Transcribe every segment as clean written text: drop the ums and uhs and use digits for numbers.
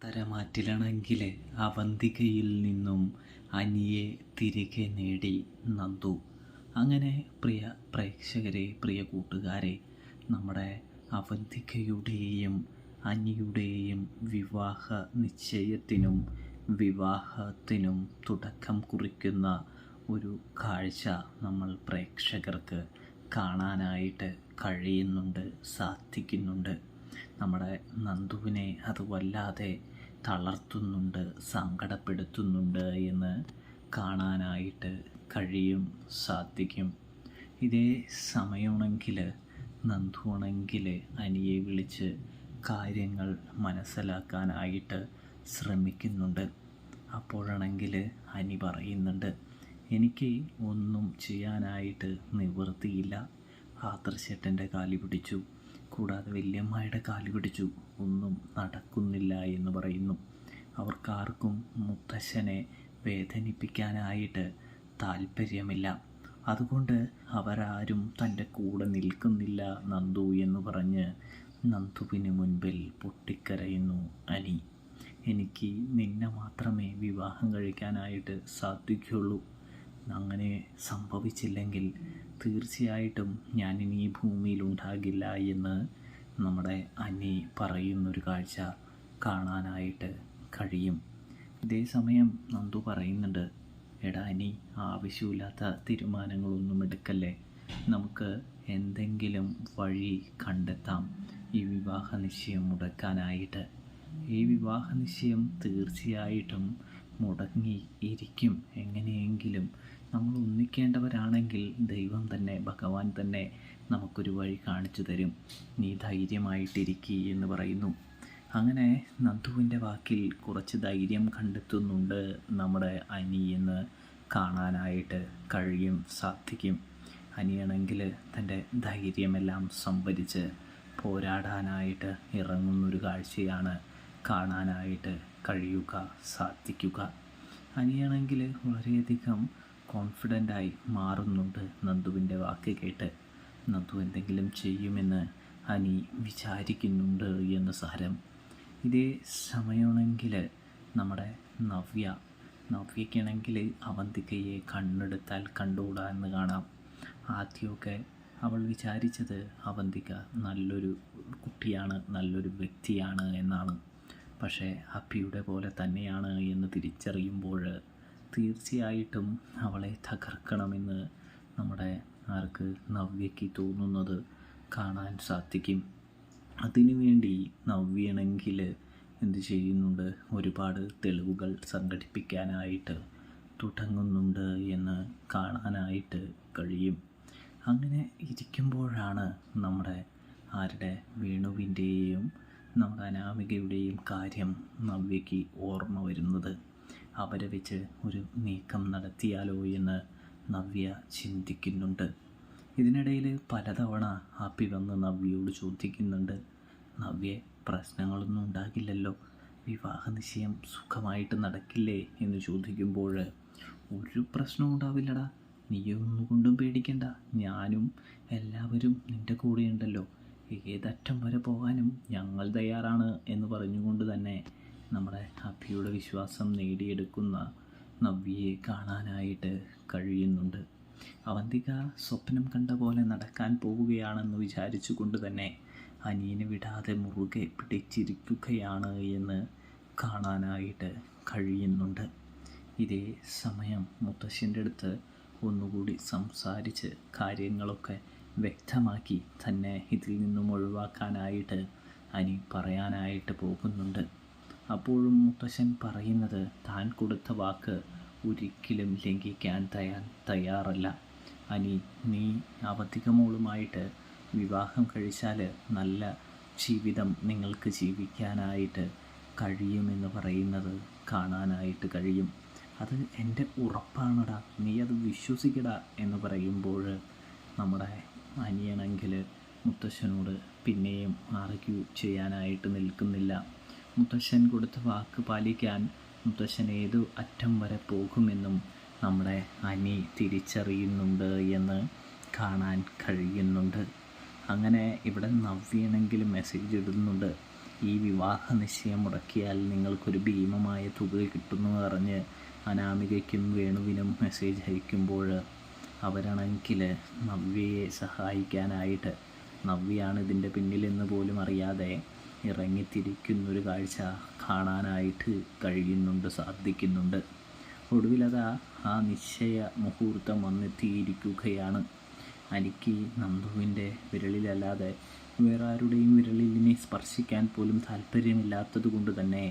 പത്തരമാറ്റിലാണെങ്കിൽ അവന്തികയിൽ നിന്നും അനിയെ തിരികെ നേടി നന്ദു. അങ്ങനെ പ്രിയ പ്രേക്ഷകരെ, പ്രിയ കൂട്ടുകാരെ, നമ്മുടെ അവന്തികയുടെയും അനിയുടെയും വിവാഹ നിശ്ചയത്തിനും വിവാഹത്തിനും തുടക്കം കുറിക്കുന്ന ഒരു കാഴ്ച നമ്മൾ പ്രേക്ഷകർക്ക് കാണാനായിട്ട് കഴിയുന്നുണ്ട്, സാധിക്കുന്നുണ്ട്. നമ്മുടെ നന്ദുവിനെ അത് വല്ലാതെ തളർത്തുന്നുണ്ട്, സങ്കടപ്പെടുത്തുന്നുണ്ട് എന്ന് കാണാനായിട്ട് സാധിക്കും. ഇതേ സമയമാണെങ്കിൽ നന്ദുവാണെങ്കിൽ അനിയെ വിളിച്ച് കാര്യങ്ങൾ മനസ്സിലാക്കാനായിട്ട് ശ്രമിക്കുന്നുണ്ട്. അപ്പോഴാണെങ്കിൽ അനി പറയുന്നുണ്ട്, എനിക്ക് ഒന്നും ചെയ്യാനായിട്ട് നിവൃത്തിയില്ല. ആദർശേട്ടൻ്റെ കാലി പിടിച്ചു, കൂടാതെ വല്യമ്മയുടെ കാലി പിടിച്ചു, ഒന്നും നടക്കുന്നില്ല എന്ന് പറയുന്നു. അവർക്കാർക്കും മുത്തശ്ശനെ വേദനിപ്പിക്കാനായിട്ട് താല്പര്യമില്ല. അതുകൊണ്ട് അവരാരും തൻ്റെ കൂടെ നിൽക്കുന്നില്ല നന്ദു എന്ന് പറഞ്ഞ് നന്ദുവിന് മുൻപിൽ പൊട്ടിക്കരയുന്നു അനി. എനിക്ക് നിന്നെ മാത്രമേ വിവാഹം കഴിക്കാനായിട്ട് സാധിക്കുകയുള്ളൂ. അങ്ങനെ സംഭവിച്ചില്ലെങ്കിൽ തീർച്ചയായിട്ടും ഞാനിനി ഈ ഭൂമിയിൽ ഉണ്ടാകില്ല എന്ന് നമ്മുടെ അനി പറയുന്നൊരു കാഴ്ച കാണാനായിട്ട് കഴിയും. ഇതേ സമയം നന്ദു പറയുന്നുണ്ട്, എടാ അനി, ആവശ്യമില്ലാത്ത തീരുമാനങ്ങളൊന്നും എടുക്കല്ലേ, നമുക്ക് എന്തെങ്കിലും വഴി കണ്ടെത്താം ഈ വിവാഹ നിശ്ചയം മുടക്കാനായിട്ട്. ഈ വിവാഹ നിശ്ചയം തീർച്ചയായിട്ടും മുടങ്ങിയിരിക്കും. എങ്ങനെയെങ്കിലും നമ്മൾ ഒന്നിക്കേണ്ടവരാണെങ്കിൽ ദൈവം തന്നെ, ഭഗവാൻ തന്നെ നമുക്കൊരു വഴി കാണിച്ചു തരും. നീ ധൈര്യമായിട്ടിരിക്കുക എന്ന് പറയുന്നു. അങ്ങനെ നന്ദുവിൻ്റെ വാക്കിൽ കുറച്ച് ധൈര്യം കണ്ടെത്തുന്നുണ്ട് നമ്മുടെ അനി എന്ന് കാണാനായിട്ട് സാധിക്കും. അനിയാണെങ്കിൽ തൻ്റെ ധൈര്യമെല്ലാം സംഭരിച്ച് പോരാടാനായിട്ട് ഇറങ്ങുന്നൊരു കാഴ്ചയാണ് കാണാനായിട്ട് സാധിക്കുക. അനിയാണെങ്കിൽ വളരെയധികം കോൺഫിഡൻ്റായി മാറുന്നുണ്ട് നന്ദുവിൻ്റെ വാക്ക് കേട്ട്. നന്ദു എന്തെങ്കിലും ചെയ്യുമെന്ന് അനി വിചാരിക്കുന്നുണ്ട് എന്ന് സാരം. ഇതേ സമയമാണെങ്കിൽ നമ്മുടെ നവ്യയ്ക്കാണെങ്കിൽ അവന്തികയെ കണ്ണെടുത്താൽ കണ്ടുകൂടാ എന്ന് കാണാം. ആദ്യമൊക്കെ അവൾ വിചാരിച്ചത് അവന്തിക നല്ലൊരു കുട്ടിയാണ്, നല്ലൊരു വ്യക്തിയാണ് എന്നാണ്. പക്ഷേ അപ്പിയുടെ പോലെ തന്നെയാണ് എന്ന് തിരിച്ചറിയുമ്പോൾ തീർച്ചയായിട്ടും അവളെ തകർക്കണമെന്ന് നമ്മുടെ നവ്യയ്ക്ക് തോന്നുന്നത് കാണാൻ സാധിക്കും. അതിനുവേണ്ടി നവ്യയാണെങ്കിൽ എന്ത് ചെയ്യുന്നുണ്ട്, ഒരുപാട് തെളിവുകൾ സംഘടിപ്പിക്കാനായിട്ട് തുടങ്ങുന്നുണ്ട് എന്ന് കാണാനായിട്ട് കഴിയും. അങ്ങനെ ഇരിക്കുമ്പോഴാണ് നമ്മുടെ വേണുവിൻ്റെയും നമ്മുടെ അനാമികയുടെയും കാര്യം നവ്യയ്ക്ക് ഓർമ്മ വരുന്നത്. അവരെ വെച്ച് ഒരു നീക്കം നടത്തിയാലോ എന്ന് നവ്യ ചിന്തിക്കുന്നുണ്ട്. ഇതിനിടയിൽ പലതവണ ഹാപ്പി വന്ന് നവ്യയോട് ചോദിക്കുന്നുണ്ട്, നവ്യെ, പ്രശ്നങ്ങളൊന്നും ഉണ്ടാകില്ലല്ലോ, വിവാഹ നിശ്ചയം സുഖമായിട്ട് നടക്കില്ലേ എന്ന് ചോദിക്കുമ്പോൾ, ഒരു പ്രശ്നവും ഉണ്ടാവില്ലടാ, നീയൊന്നുകൊണ്ടും പേടിക്കണ്ട, ഞാനും എല്ലാവരും നിൻ്റെ കൂടെയുണ്ടല്ലോ, ഏതറ്റം വരെ പോകാനും ഞങ്ങൾ തയ്യാറാണ് എന്ന് പറഞ്ഞുകൊണ്ട് തന്നെ നമ്മുടെ ഹാപ്പിയുടെ വിശ്വാസം നേടിയെടുക്കുന്ന നവ്യയെ കാണാനായിട്ട് കഴിയുന്നുണ്ട്. അവന്തിക സ്വപ്നം കണ്ട പോലെ നടക്കാൻ പോവുകയാണെന്ന് വിചാരിച്ചു കൊണ്ട് തന്നെ അനിയനെ വിടാതെ മുറുകെ പിടിച്ചിരിക്കുകയാണ് എന്ന് കാണാനായിട്ട് കഴിയുന്നുണ്ട്. ഇതേ സമയം മുത്തശ്ശൻ്റെ അടുത്ത് ഒന്നുകൂടി സംസാരിച്ച് കാര്യങ്ങളൊക്കെ വ്യക്തമാക്കി തന്നെ ഇതിൽ നിന്നും ഒഴിവാക്കാനായിട്ട് അനി പറയാനായിട്ട് പോകുന്നുണ്ട്. അപ്പോഴും മുത്തശ്ശൻ പറയുന്നത് താൻ കൊടുത്ത വാക്ക് ഒരിക്കലും ലംഘിക്കാൻ തയ്യാറല്ല. അനി, നീ അവന്തിക മോളുമായിട്ട് വിവാഹം കഴിച്ചാൽ നല്ല ജീവിതം നിങ്ങൾക്ക് ജീവിക്കാനായിട്ട് കഴിയുമെന്ന് പറയുന്നത് കാണാനായിട്ട് കഴിയും. അത് എൻ്റെ ഉറപ്പാണടാ, നീ അത് വിശ്വസിക്കടാ എന്ന് പറയുമ്പോൾ നമ്മുടെ അനിയണെങ്കിൽ മുത്തശ്ശനോട് പിന്നെയും ആർഗ്യൂ ചെയ്യാനായിട്ട് നിൽക്കുന്നില്ല. മുത്തശ്ശൻ കൊടുത്ത വാക്ക് പാലിക്കാൻ മുത്തശ്ശൻ ഏതു അറ്റം വരെ പോകുമെന്നും നമ്മുടെ അനി തിരിച്ചറിയുന്നുണ്ട് എന്ന് കാണാൻ കഴിയുന്നുണ്ട്. അങ്ങനെ ഇവിടെ നവ്യാണെങ്കിൽ മെസ്സേജ് ഇടുന്നുണ്ട്, ഈ വിവാഹ നിശ്ചയം മുടക്കിയാൽ നിങ്ങൾക്കൊരു ഭീമമായ തുക കിട്ടുമെന്ന് പറഞ്ഞ് അനാമികയ്ക്കും വേണുവിനും മെസ്സേജ് അയക്കുമ്പോൾ അവരാണെങ്കിൽ നവ്യയെ സഹായിക്കാനായിട്ട് നവ്യയാണ് ഇതിൻ്റെ പിന്നിലെന്ന് പോലും അറിയാതെ ഇറങ്ങിത്തിരിക്കുന്നൊരു കാഴ്ച കാണാനായിട്ട് സാധിക്കുന്നുണ്ട്. ഒടുവിലതാ ആ നിശ്ചയ മുഹൂർത്തം വന്നെത്തിയിരിക്കുകയാണ്. എനിക്ക് നന്ദുവിൻ്റെ വിരലിലല്ലാതെ വേറെ ആരുടെയും വിരലിനെ സ്പർശിക്കാൻ പോലും താല്പര്യമില്ലാത്തത് കൊണ്ട് തന്നെ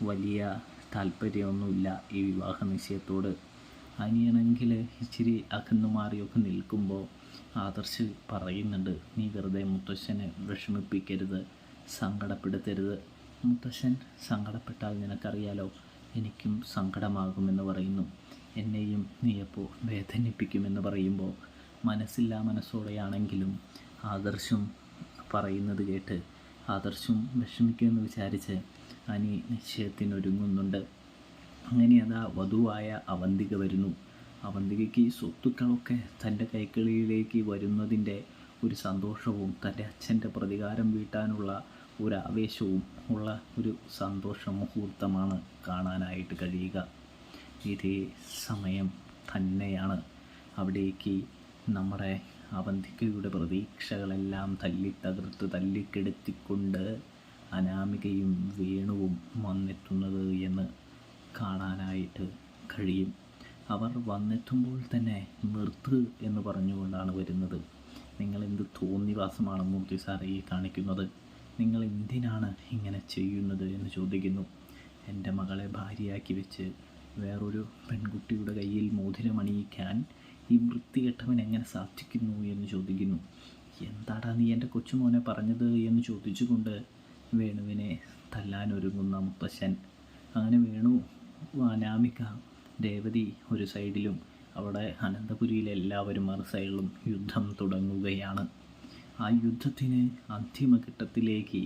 വലിയ താല്പര്യമൊന്നുമില്ല ഈ വിവാഹ നിശ്ചയത്തോട്. അനിയണെങ്കിൽ ഇച്ചിരി അകന്നു മാറിയൊക്കെ നിൽക്കുമ്പോൾ ആദർശ് പറയുന്നുണ്ട്, നീ വെറുതെ മുത്തശ്ശനെ വിഷമിപ്പിക്കരുത്, സങ്കടപ്പെടുത്തരുത്. മുത്തശ്ശൻ സങ്കടപ്പെട്ടാൽ നിനക്കറിയാലോ എനിക്കും സങ്കടമാകുമെന്ന് പറയുന്നു. എന്നെയും നീയപ്പോൾ വേദനിപ്പിക്കുമെന്ന് പറയുമ്പോൾ മനസ്സില്ലാ മനസ്സോടെയാണെങ്കിലും ആദർശും പറയുന്നത് കേട്ട് ആദർശും വിഷമിക്കുമെന്ന് വിചാരിച്ച് അനി നിശ്ചയത്തിനൊരുങ്ങുന്നുണ്ട്. അങ്ങനെ അതാ വധുവായ അവന്തിക വരുന്നു. അവന്തികയ്ക്ക് സ്വത്തുക്കളൊക്കെ തൻ്റെ കൈകളിലേക്ക് വരുന്നതിൻ്റെ ഒരു സന്തോഷവും തൻ്റെ അച്ഛൻ്റെ പ്രതികാരം വീട്ടാനുള്ള ഒരു ആവേശവും ഉള്ള ഒരു സന്തോഷ മുഹൂർത്തമാണ് കാണാനായിട്ട് കഴിയുക. ഇതേ സമയം തന്നെയാണ് അവിടേക്ക് നമ്മുടെ അവന്തികയുടെ പ്രതീക്ഷകളെല്ലാം തല്ലിക്കെടുത്തിക്കൊണ്ട് അനാമികയും വേണുവും വന്നെത്തുന്നത് എന്ന് കാണാനായിട്ട് കഴിയും. അവർ വന്നെത്തുമ്പോൾ തന്നെ നിർത്ത് എന്ന് പറഞ്ഞുകൊണ്ടാണ് വരുന്നത്. നിങ്ങളെന്ത് തോന്നിവാസമാണ് മൂർത്തി സാർ ഈ കാണിക്കുന്നത്? നിങ്ങൾ എന്തിനാണ് ഇങ്ങനെ ചെയ്യുന്നത് എന്ന് ചോദിക്കുന്നു. എൻ്റെ മകളെ ഭാര്യയാക്കി വെച്ച് വേറൊരു പെൺകുട്ടിയുടെ കയ്യിൽ മോതിരമണിയിക്കാൻ ഈ വൃത്തികെട്ടവൻ എങ്ങനെ സാധിക്കുന്നു എന്ന് ചോദിക്കുന്നു. എന്താടാ നീ എൻ്റെ കൊച്ചുമോനെ പറഞ്ഞത് എന്ന് ചോദിച്ചുകൊണ്ട് വേണുവിനെ തല്ലാനൊരുങ്ങുന്ന മുത്തശ്ശൻ. അങ്ങനെ വേണു, അനാമിക, രേവതി ഒരു സൈഡിലും അവിടെ അനന്തപുരിയിലെ എല്ലാവരും മറു സൈഡിലും യുദ്ധം തുടങ്ങുകയാണ്. ആ യുദ്ധത്തിന് അന്തിമഘട്ടത്തിലേക്ക്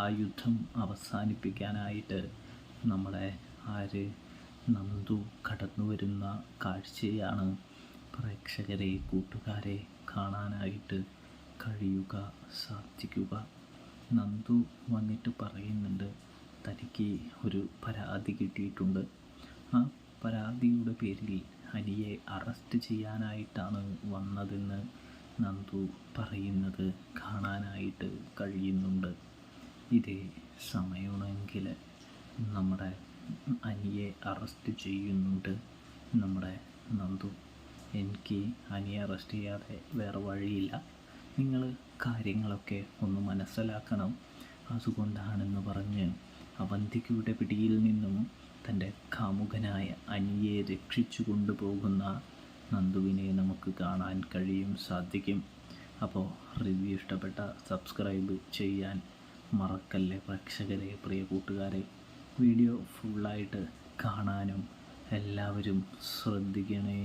ആ യുദ്ധം അവസാനിപ്പിക്കാനായിട്ട് നമ്മുടെ നന്ദു കടന്നു വരുന്ന കാഴ്ചയാണ് പ്രേക്ഷകരെ, കൂട്ടുകാരെ കാണാനായിട്ട് സാധിക്കുക. നന്ദു വന്നിട്ട് പറയുന്നുണ്ട് തനിക്ക് ഒരു പരാതി കിട്ടിയിട്ടുണ്ട്. ആ പരാതിയുടെ പേരിൽ അനിയെ അറസ്റ്റ് ചെയ്യാനായിട്ടാണ് വന്നതെന്ന് നന്ദു പറയുന്നത് കാണാനായിട്ട് കഴിയുന്നുണ്ട്. ഇതേ സമയമാണെങ്കിൽ നമ്മുടെ അനിയെ അറസ്റ്റ് ചെയ്യുന്നുണ്ട് നമ്മുടെ നന്ദു. എനിക്ക് അനിയെ അറസ്റ്റ് ചെയ്യാതെ വേറെ വഴിയില്ല, നിങ്ങൾ കാര്യങ്ങളൊക്കെ ഒന്ന് മനസ്സിലാക്കണം, അതുകൊണ്ടാണെന്ന് പറഞ്ഞ് അവന്തികയുടെ പിടിയിൽ നിന്നും തൻ്റെ കാമുകനായ അനിയെ രക്ഷിച്ചു കൊണ്ടുപോകുന്ന നന്ദുവിനെ നമുക്ക് കാണാൻ സാധിക്കും. അപ്പോൾ റിവ്യൂ ഇഷ്ടപ്പെട്ട സബ്സ്ക്രൈബ് ചെയ്യാൻ മറക്കല്ലേ പ്രേക്ഷകരെ, പ്രിയ കൂട്ടുകാരെ. വീഡിയോ ഫുള്ളായിട്ട് കാണാനും എല്ലാവരും ശ്രദ്ധിക്കണേ.